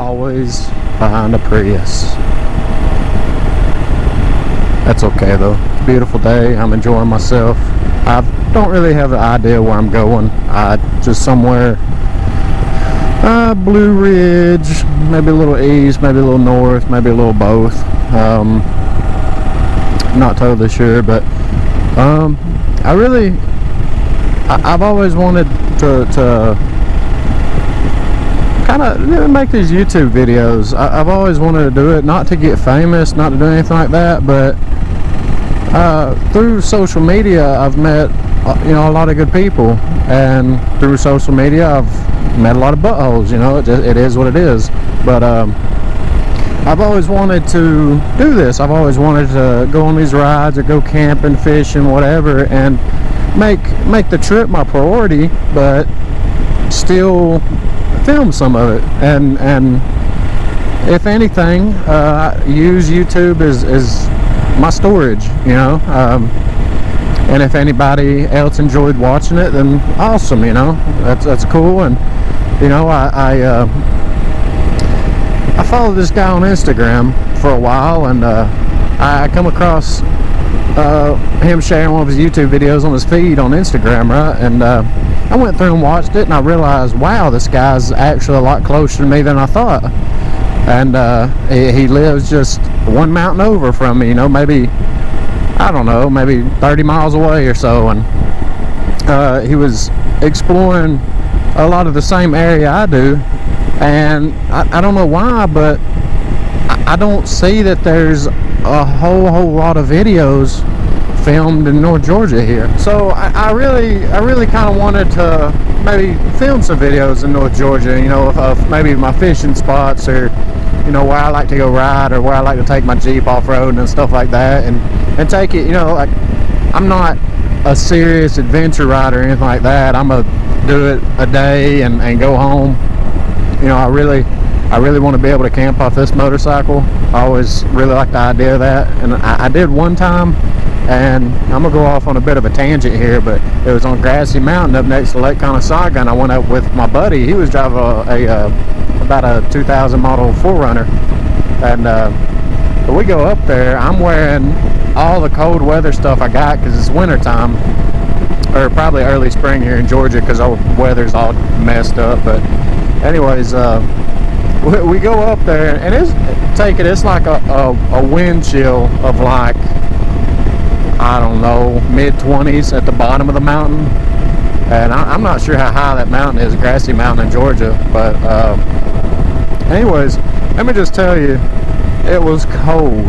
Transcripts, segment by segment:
always behind a Prius. That's okay though. It's a beautiful day. I'm enjoying myself. I don't really have an idea where I'm going. Just somewhere Blue Ridge, maybe a little east, maybe a little north, maybe a little both. Not totally sure, but I've always wanted to kind of make these YouTube videos. I've always wanted to do it, not to get famous, not to do anything like that, but through social media I've met a lot of good people, and through social media I've met a lot of buttholes. It is what it is, but I've always wanted to do this. I've always wanted to go on these rides or go camping, fishing, whatever, and make the trip my priority, but still film some of it, and if anything, use YouTube as my storage, and if anybody else enjoyed watching it, then awesome. That's cool. And I followed this guy on Instagram for a while, and I come across him sharing one of his YouTube videos on his feed on Instagram, right? And I went through and watched it, and I realized, wow, this guy's actually a lot closer to me than I thought. And he lives just one mountain over from me, maybe, I don't know, maybe 30 miles away or so. And he was exploring a lot of the same area I do, and I don't know why, but I don't see that there's a whole lot of videos filmed in North Georgia here. So I really kind of wanted to maybe film some videos in North Georgia, of maybe my fishing spots, or where I like to go ride, or where I like to take my Jeep off-road and stuff like that, and take it, like, I'm not a serious adventure rider or anything like that. I'm gonna do it a day and go home. I really want to be able to camp off this motorcycle. I always really like the idea of that, and I did one time, and I'm gonna go off on a bit of a tangent here, but it was on Grassy Mountain up next to Lake Conasauga, and I went up with my buddy. He was driving about a 2000 model 4Runner, and we go up there. I'm wearing all the cold weather stuff I got because it's winter time, or probably early spring here in Georgia, because our weather's all messed up. But anyways, we go up there, and it's like a wind chill of like, I don't know, mid-20s at the bottom of the mountain. And I'm not sure how high that mountain is, Grassy Mountain in Georgia, but anyways, let me just tell you, it was cold.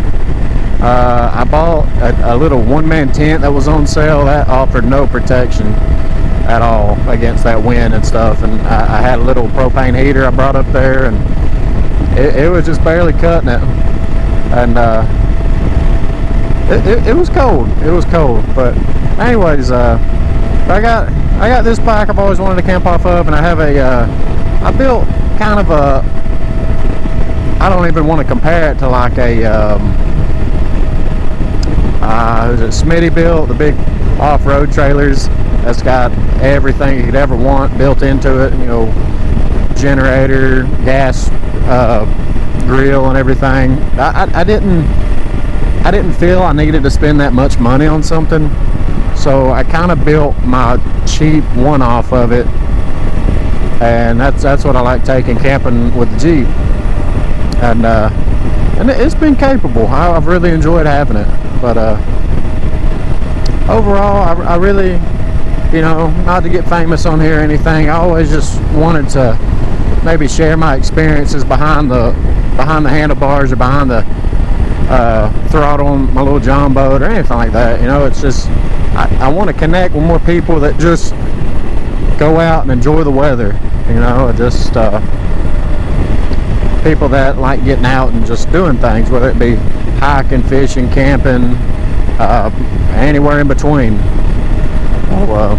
I bought a little one-man tent that was on sale that offered no protection at all against that wind and stuff, and I had a little propane heater I brought up there, and it was just barely cutting it, and it was cold. It was cold, but anyways, I got this bike I've always wanted to camp off of, and I have I built kind of a, I don't even want to compare it to like a Smitty built, the big off-road trailers that's got everything you could ever want built into it, generator, gas, grill, and everything. I didn't feel I needed to spend that much money on something, so I kind of built my cheap one-off of it, and that's what I like taking camping with the Jeep, and it's been capable. I've really enjoyed having it, but overall, I really, not to get famous on here or anything, I always just wanted to maybe share my experiences behind the handlebars, or behind the throttle on my little John boat, or anything like that. It's just, I want to connect with more people that just go out and enjoy the weather, just people that like getting out and just doing things, whether it be hiking, fishing, camping, anywhere in between. Well,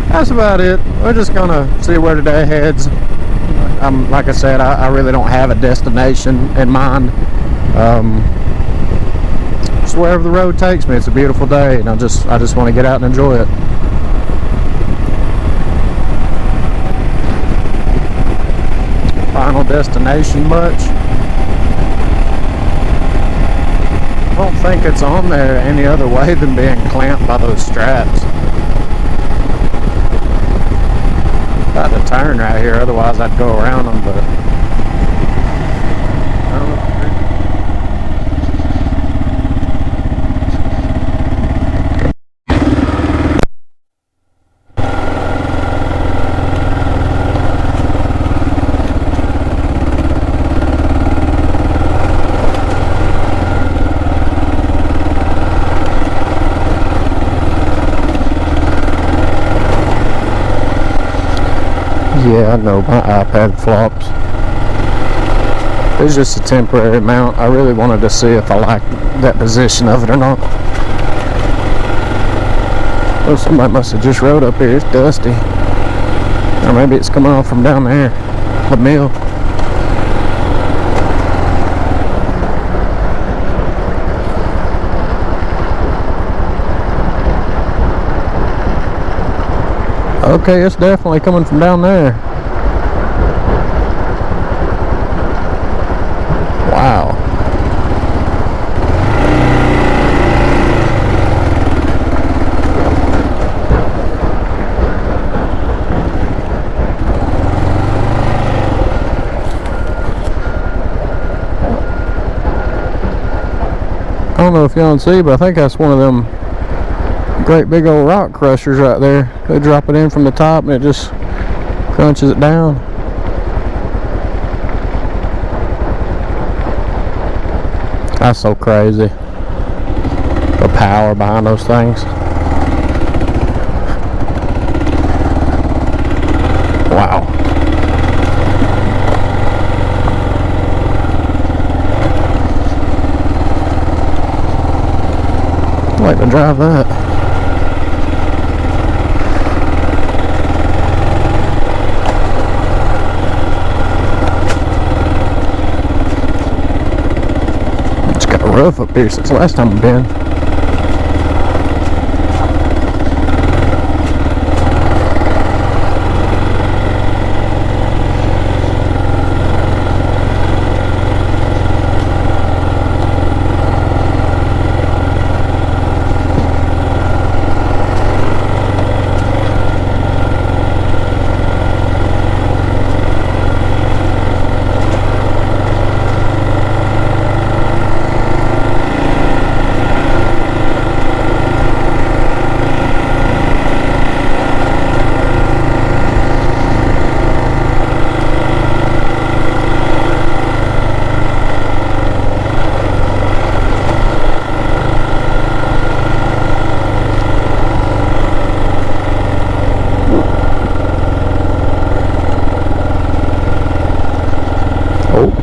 that's about it. We're just gonna see where today heads. Like I said, I really don't have a destination in mind. Just wherever the road takes me. It's a beautiful day, and I just want to get out and enjoy it. Final destination much. I don't think it's on there any other way than being clamped by those straps. I had to turn right here, otherwise I'd go around them, but I don't know. Yeah, I know my iPad flops. It's just a temporary mount. I really wanted to see if I liked that position of it or not. Oh, somebody must have just rode up here. It's dusty. Or maybe it's coming off from down there. The mill. Okay, it's definitely coming from down there. Wow. I don't know if y'all can see, but I think that's one of them great big old rock crushers right there. They drop it in from the top and it just crunches it down. That's so crazy. The power behind those things. Wow. I'd like to drive that. Rough up here since the last time I've been.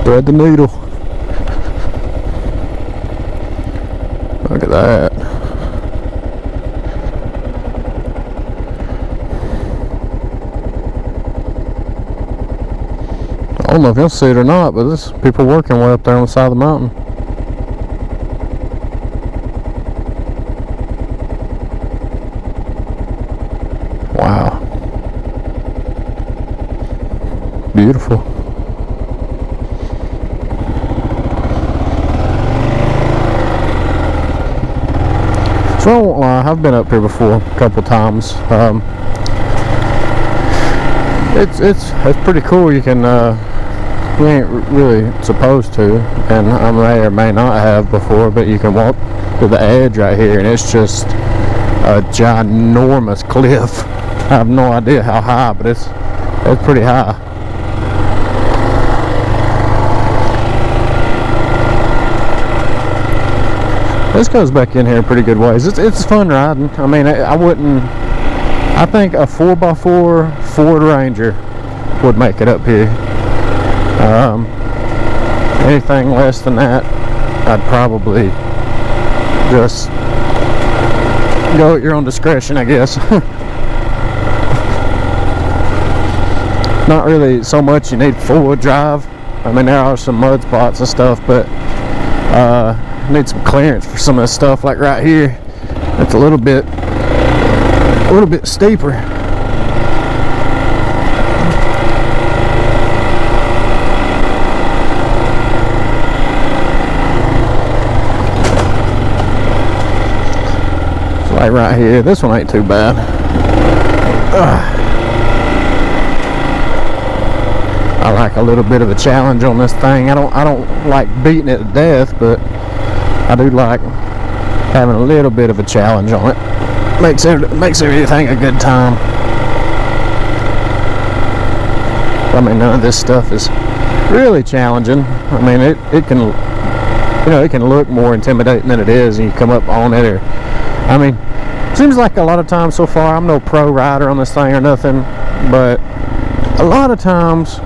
Thread the needle. Look at that. I don't know if you'll see it or not, but there's people working way up there on the side of the mountain. Wow. Beautiful. So I won't lie, I've been up here before a couple times. It's pretty cool. You can you ain't really supposed to, and I may or may not have before, but you can walk to the edge right here, and it's just a ginormous cliff. I have no idea how high, but it's pretty high. This goes back in here a pretty good ways. It's fun riding. I mean, I think a 4x4 Ford Ranger would make it up here. Anything less than that, I'd probably just go at your own discretion, I guess. Not really so much you need four-wheel drive. I mean, there are some mud spots and stuff, but need some clearance for some of this stuff, like right here. It's a little bit steeper. like right here. This one ain't too bad. I like a little bit of a challenge on this thing. I don't like beating it to death, but I do like having a little bit of a challenge on it. Makes everything a good time. I mean, none of this stuff is really challenging. I mean, it can, you know, it can look more intimidating than it is, and you come up on it, or, I mean, seems like a lot of times so far, I'm no pro rider on this thing or nothing, but a lot of times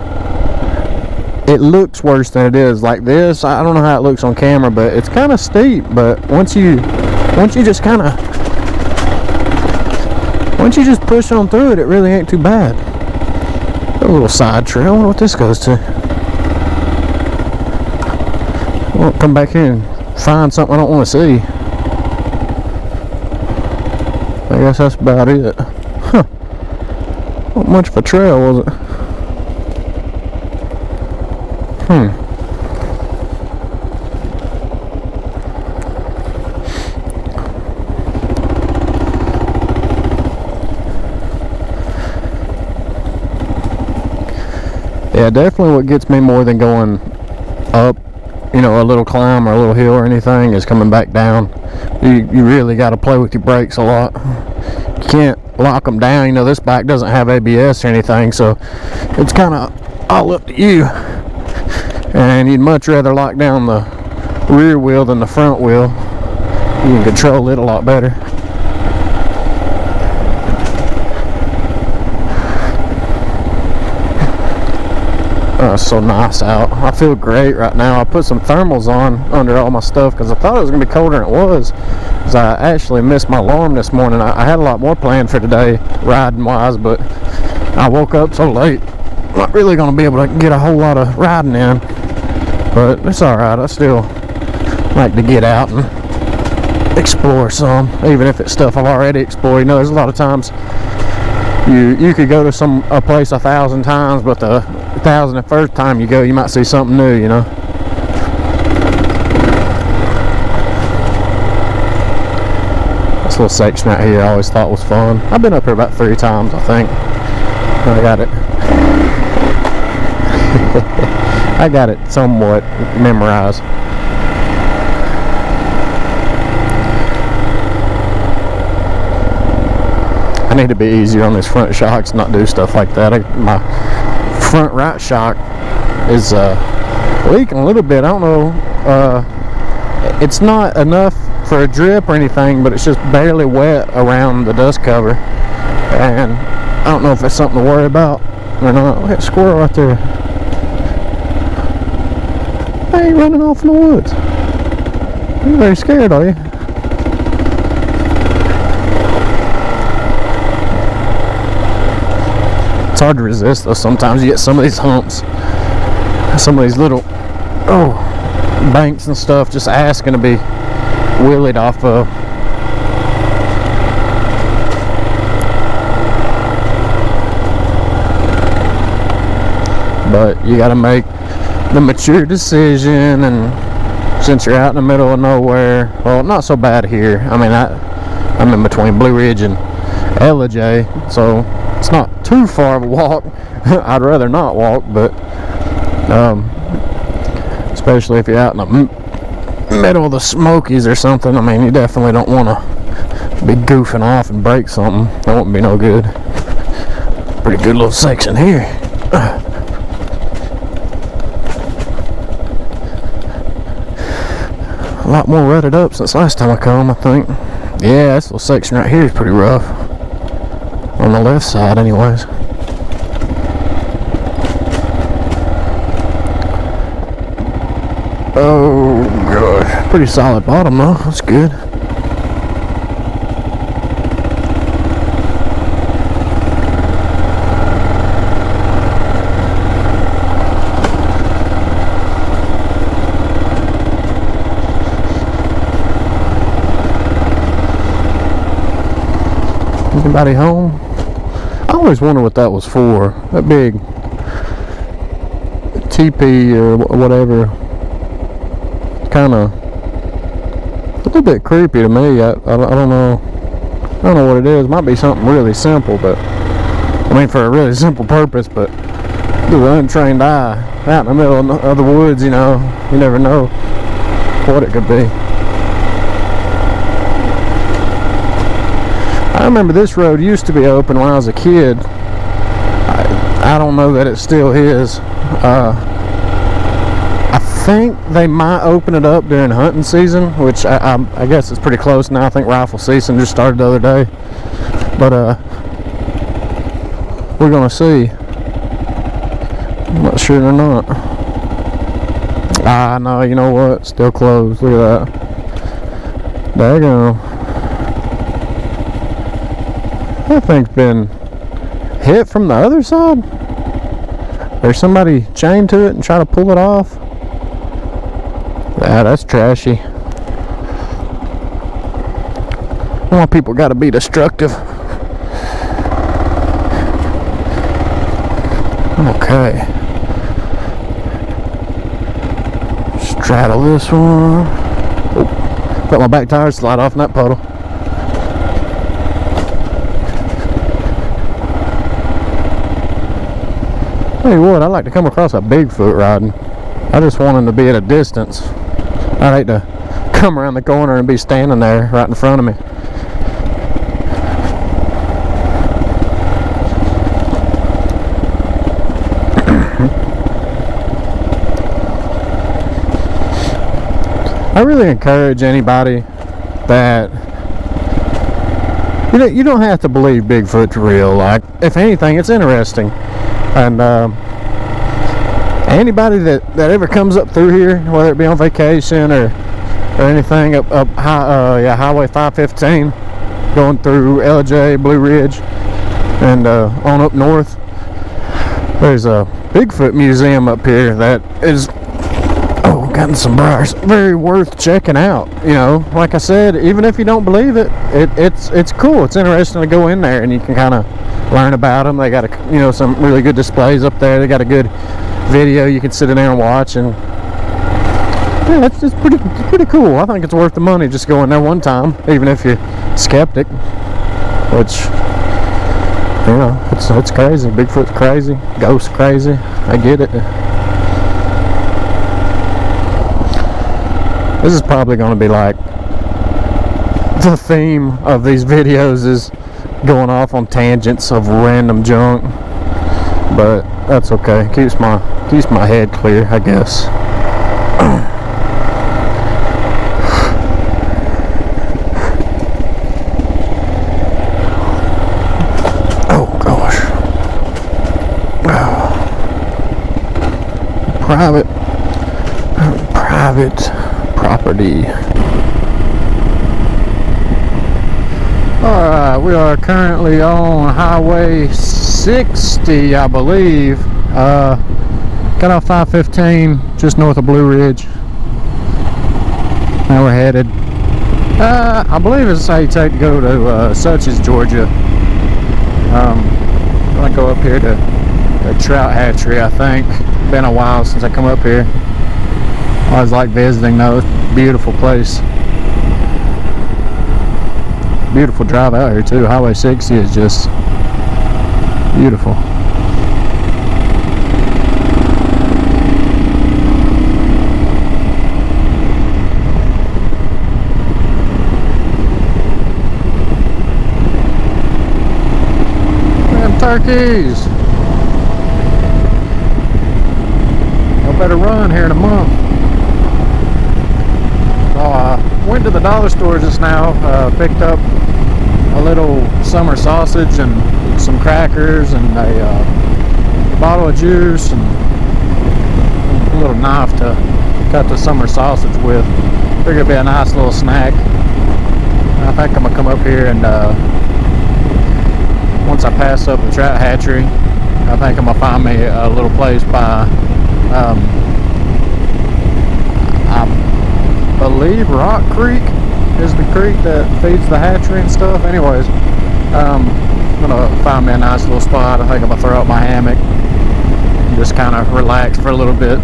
it looks worse than it is. Like this, I don't know how it looks on camera, but it's kind of steep. But once you just push on through it, it really ain't too bad. A little side trail. I wonder what this goes to. I won't come back here and find something I don't want to see. I guess that's about it. Huh. Not much of a trail, was it? Yeah, definitely what gets me more than going up, you know, a little climb or a little hill or anything is coming back down. You really got to play with your brakes a lot. You can't lock them down. You know, this bike doesn't have ABS or anything, so it's kind of all up to you. And you'd much rather lock down the rear wheel than the front wheel. You can control it a lot better. Oh, it's so nice out. I feel great right now. I put some thermals on under all my stuff because I thought it was going to be colder than it was. Because I actually missed my alarm this morning. I had a lot more planned for today, riding wise, but I woke up so late. I'm not really going to be able to get a whole lot of riding in. But it's alright. I still like to get out and explore some, even if it's stuff I've already explored. You know, there's a lot of times you could go to a place 1,000 times, but the 1,001st time you go, you might see something new, you know. This little section right here I always thought was fun. I've been up here about 3 times, I think. I got it. I got it somewhat memorized. I need to be easier on these front shocks, not do stuff like that. My front right shock is leaking a little bit. I don't know. It's not enough for a drip or anything, but it's just barely wet around the dust cover. And I don't know if it's something to worry about or not. Look at that squirrel right there. Hey, you running off in the woods. You're very scared, are you? It's hard to resist though. Sometimes you get some of these humps, some of these little banks and stuff just asking to be wheelied off of. But you got to make the mature decision, and since you're out in the middle of nowhere, well, not so bad here. I mean, I'm in between Blue Ridge and LJ, so it's not too far of a walk. I'd rather not walk, but especially if you're out in the middle of the Smokies or something, I mean, you definitely don't want to be goofing off and break something. That wouldn't be no good. Pretty good little section here. A lot more rutted up since last time I come, I think. Yeah, this little section right here is pretty rough. On the left side, anyways. Oh, gosh. Pretty solid bottom, though. That's good. Anybody home? I always wonder what that was for. That big teepee or whatever. Kind of a little bit creepy to me. I don't know. I don't know what it is. Might be something really simple, but I mean for a really simple purpose, but to the untrained eye out in the middle of the woods, you know, you never know what it could be. I remember this road used to be open when I was a kid. I don't know that it still is. I think they might open it up during hunting season, which I guess it's pretty close now. I think rifle season just started the other day, but we're gonna see. I'm not sure or not. No, you know what? Still closed. Look at that. Daggone. That thing's been hit from the other side. There's somebody chained to it and trying to pull it off. Yeah, that's trashy. More people got to be destructive. Okay. Straddle this one. Oh, let my back tire slide off in that puddle. Tell you what, I like to come across a Bigfoot riding. I just want him to be at a distance. I'd hate to come around the corner and be standing there right in front of me. I really encourage anybody that you don't have to believe Bigfoot's real. Like, if anything, it's interesting. And anybody that ever comes up through here, whether it be on vacation or anything, up Highway 515, going through LJ, Blue Ridge, and on up north, there's a Bigfoot museum up here that is, gotten some briars, very worth checking out. You know, like I said, even if you don't believe it, it's cool. It's interesting to go in there and you can kind of learn about them. They got some really good displays up there. They got a good video you can sit in there and watch, and yeah, it's pretty cool. I think it's worth the money just going there one time, even if you're skeptic, which, you know, it's crazy. Bigfoot's crazy, ghosts crazy. I get it. This is probably going to be like the theme of these videos is going off on tangents of random junk, but that's okay. Keeps my head clear, I guess. Oh gosh. Private property. Alright, we are currently on Highway 60, I believe. Got off 515 just north of Blue Ridge. Now we're headed, I believe it's how you take to go to Suches, Georgia. I'm gonna go up here to the Trout Hatchery, I think. Been a while since I come up here. I always like visiting though. It's a beautiful place. Beautiful drive out here too. Highway 60 is just beautiful. Damn turkeys! I better run here in a month. Went to the dollar store just now, picked up a little summer sausage and some crackers and a bottle of juice and a little knife to cut the summer sausage with. Figured it'd be a nice little snack. I think I'm gonna come up here and once I pass up the Trout Hatchery, I think I'm gonna find me a little place by I believe Rock Creek is the creek that feeds the hatchery and stuff. Anyways, I'm gonna find me a nice little spot. I think I'm gonna throw out my hammock and just kind of relax for a little bit.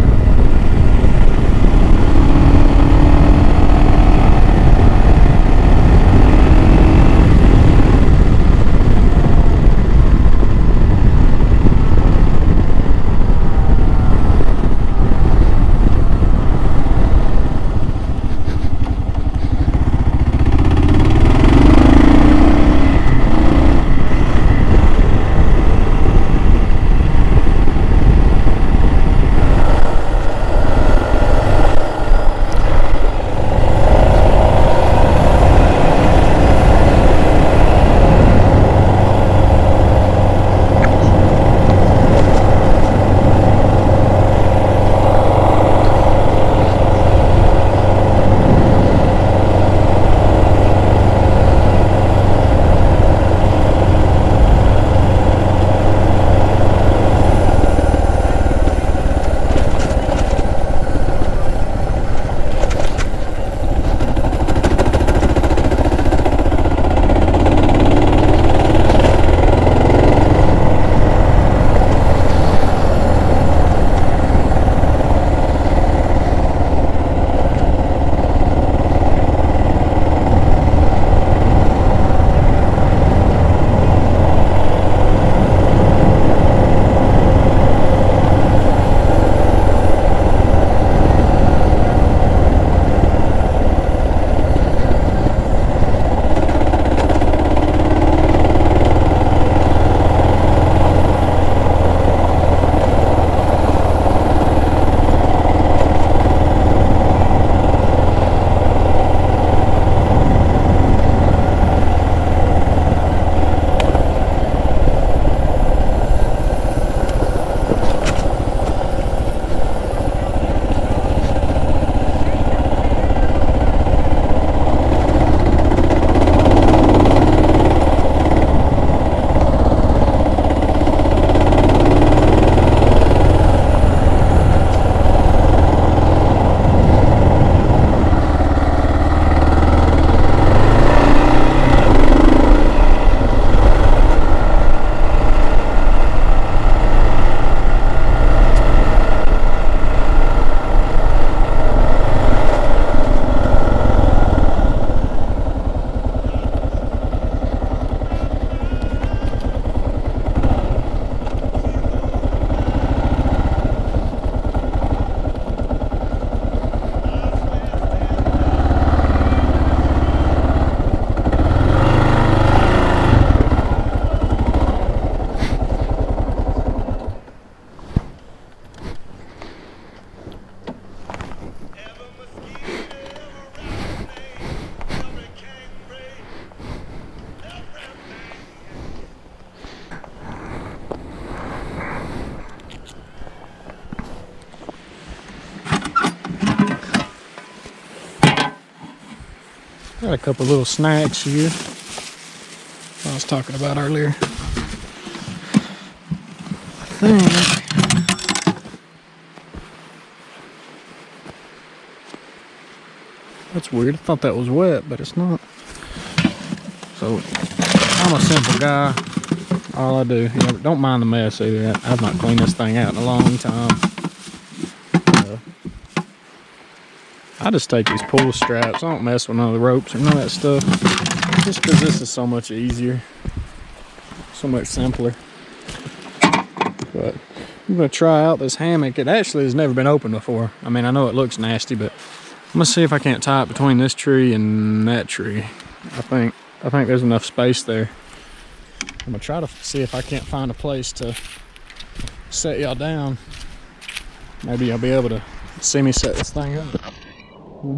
Got a couple little snacks here I was talking about earlier. I think that's weird. I thought that was wet, but it's not. So I'm a simple guy. All I do, you know, don't mind the mess either. I've not cleaned this thing out in a long time. I just take these pull straps. I don't mess with none of the ropes or none of that stuff. Just because this is so much easier. So much simpler. But I'm going to try out this hammock. It actually has never been opened before. I mean, I know it looks nasty, but I'm going to see if I can't tie it between this tree and that tree. I think there's enough space there. I'm going to try to see if I can't find a place to set y'all down. Maybe you'll be able to see me set this thing up. This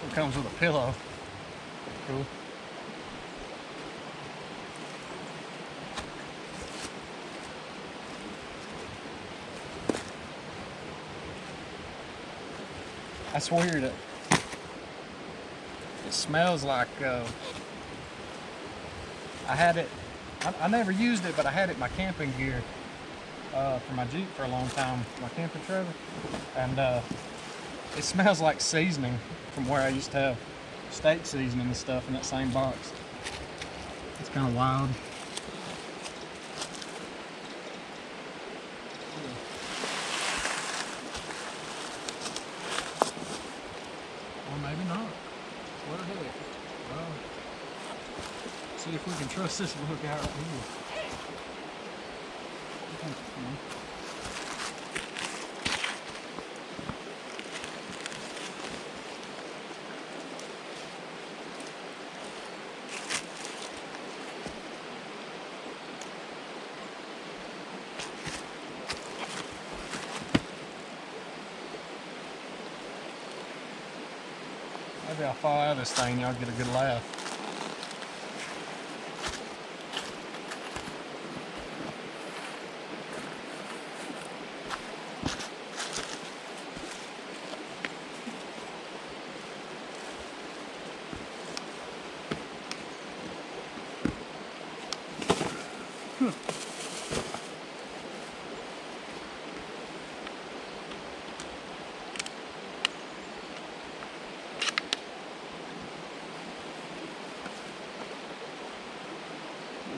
one comes with a pillow. Cool. That's weird. It smells like I had it. I never used it, but I had it in my camping gear for my Jeep for a long time, my camping trailer, and it smells like seasoning from where I used to have steak seasoning and stuff in that same box. It's kind of wild. Or maybe not. What the heck? Well, see if we can trust this book out right here. Maybe I'll fall out of this thing and y'all get a good laugh.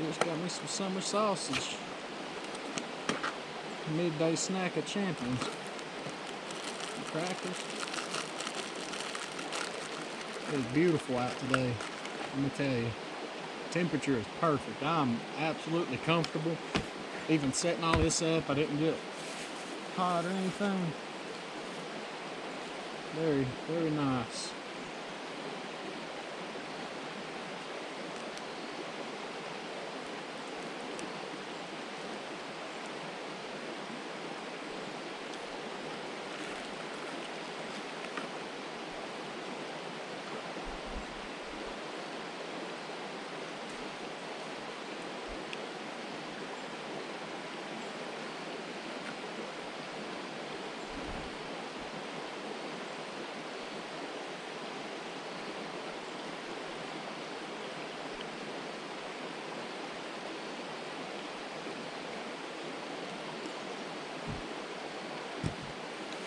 Just got me some summer sausage. Midday snack of champions. Some crackers. It's beautiful out today, let me tell you. Temperature is perfect. I'm absolutely comfortable. Even setting all this up, I didn't get hot or anything. Very, very nice.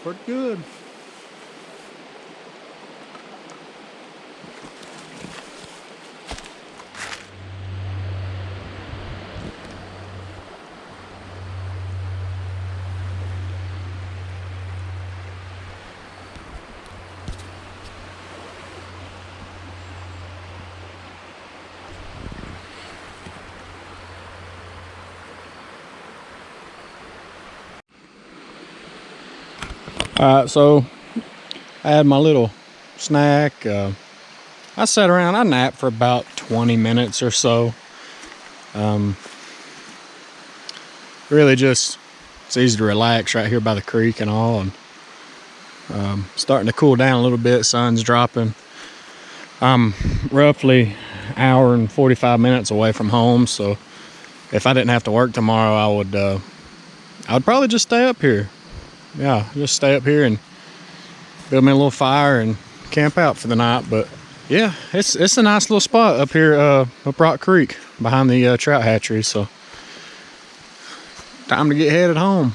Pretty good. Alright, so I had my little snack. I sat around, I napped for about 20 minutes or so. Really just, it's easy to relax right here by the creek and all. And starting to cool down a little bit, sun's dropping. I'm roughly an hour and 45 minutes away from home, so if I didn't have to work tomorrow, I would probably just stay up here. Yeah, just stay up here and build me a little fire and camp out for the night. But yeah, it's a nice little spot up here, up Rock Creek behind the trout hatchery. So time to get headed home.